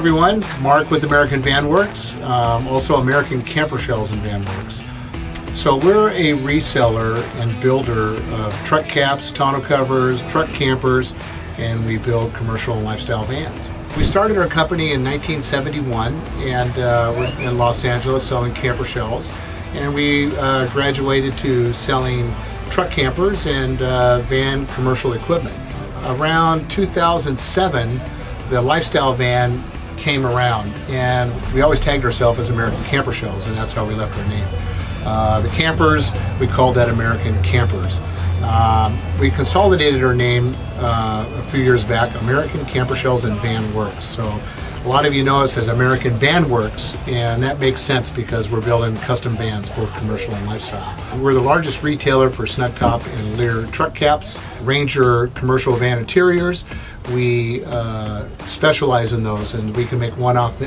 everyone, Mark with American Van Works, also American Camper Shells and Van Works. So we're a reseller and builder of truck caps, tonneau covers, truck campers, and we build commercial and lifestyle vans. We started our company in 1971 and we're in Los Angeles selling camper shells, and we graduated to selling truck campers and van commercial equipment. Around 2007, the lifestyle van came around, and we always tagged ourselves as American Camper Shells, and that's how we left our name. The campers, we called that American Campers. We consolidated our name a few years back, American Camper Shells and Van Works. So a lot of you know us as American Van Works, and that makes sense because we're building custom vans, both commercial and lifestyle. We're the largest retailer for snug top and Lear truck caps, Ranger commercial van interiors. We specialize in those, and we can make one-off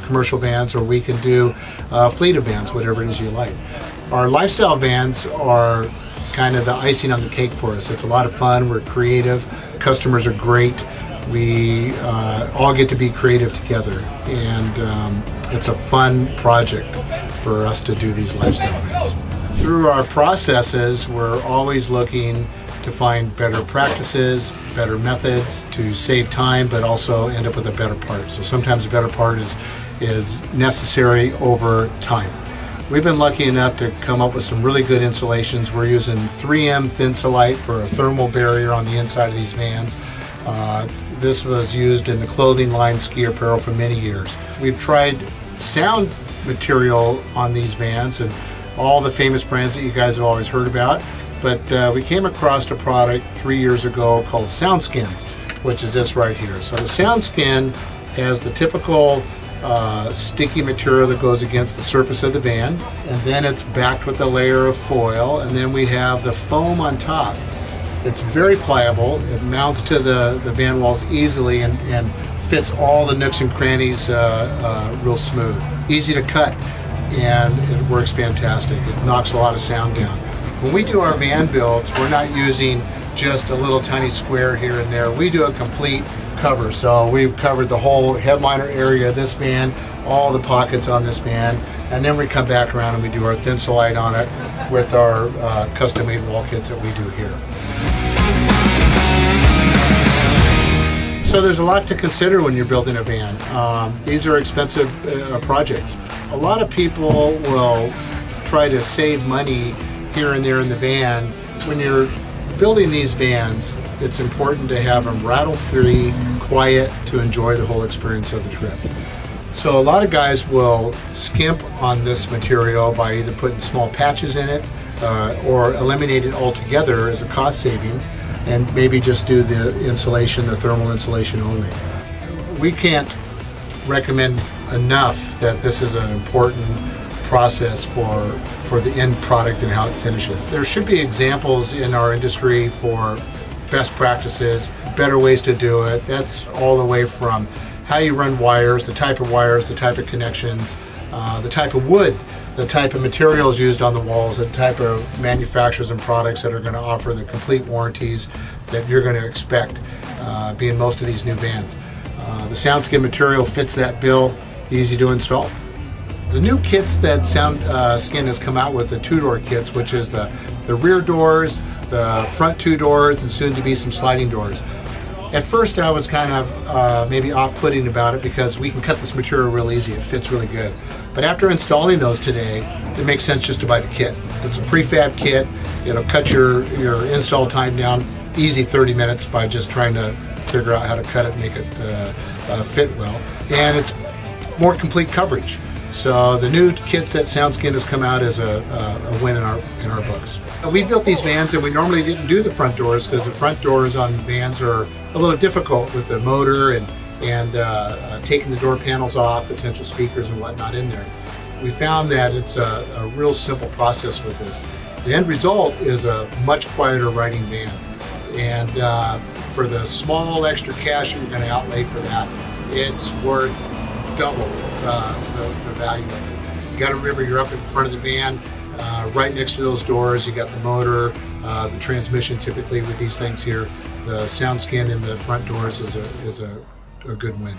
commercial vans, or we can do fleet of vans, whatever it is you like. Our lifestyle vans are kind of the icing on the cake for us. It's a lot of fun. We're creative. Customers are great. We all get to be creative together, and it's a fun project for us to do these lifestyle vans. Through our processes, we're always looking to find better practices, better methods to save time, but also end up with a better part. So sometimes a better part is necessary over time. We've been lucky enough to come up with some really good insulations. We're using 3M Thinsulite for a thermal barrier on the inside of these vans. This was used in the clothing line ski apparel for many years. We've tried sound material on these vans and all the famous brands that you guys have always heard about, but we came across a product 3 years ago called SoundSkins, which is this right here. So the SoundSkin has the typical sticky material that goes against the surface of the van, and then it's backed with a layer of foil, and then we have the foam on top. It's very pliable. It mounts to the van walls easily and fits all the nooks and crannies real smooth. Easy to cut, and it works fantastic. It knocks a lot of sound down. When we do our van builds, we're not using just a little tiny square here and there. We do a complete cover. So we've covered the whole headliner area of this van, all the pockets on this van, and then we come back around and we do our Thinsulite on it with our custom-made wall kits that we do here. So there's a lot to consider when you're building a van. These are expensive projects. A lot of people will try to save money here and there in the van. When you're building these vans, it's important to have them rattle-free, quiet, to enjoy the whole experience of the trip. So a lot of guys will skimp on this material by either putting small patches in it or eliminate it altogether as a cost savings, and maybe just do the insulation, the thermal insulation only. We can't recommend enough that this is an important process for the end product and how it finishes. There should be examples in our industry for best practices, better ways to do it. That's all the way from how you run wires, the type of connections, the type of wood, the type of materials used on the walls, the type of manufacturers and products that are going to offer the complete warranties that you're going to expect being most of these new vans. The SoundSkin material fits that bill, easy to install. The new kits that SoundSkin has come out with, the two-door kits, which is the rear doors, the front two doors, and soon to be some sliding doors. At first I was kind of maybe off-putting about it because we can cut this material real easy. It fits really good. But after installing those today, it makes sense just to buy the kit. It's a prefab kit. It'll cut your install time down easy 30 minutes by just trying to figure out how to cut it and make it fit well. And it's more complete coverage. So the new kits that SoundSkin has come out as a win in our books. We built these vans, and we normally didn't do the front doors because the front doors on vans are a little difficult with the motor and taking the door panels off, potential speakers and whatnot in there. We found that it's a real simple process with this. The end result is a much quieter riding van, and for the small extra cash that you're going to outlay for that, it's worth double the value of it. You got to remember, you're up in front of the van, right next to those doors. You got the motor, the transmission. Typically with these things here, the SoundSkin in the front doors is a good win.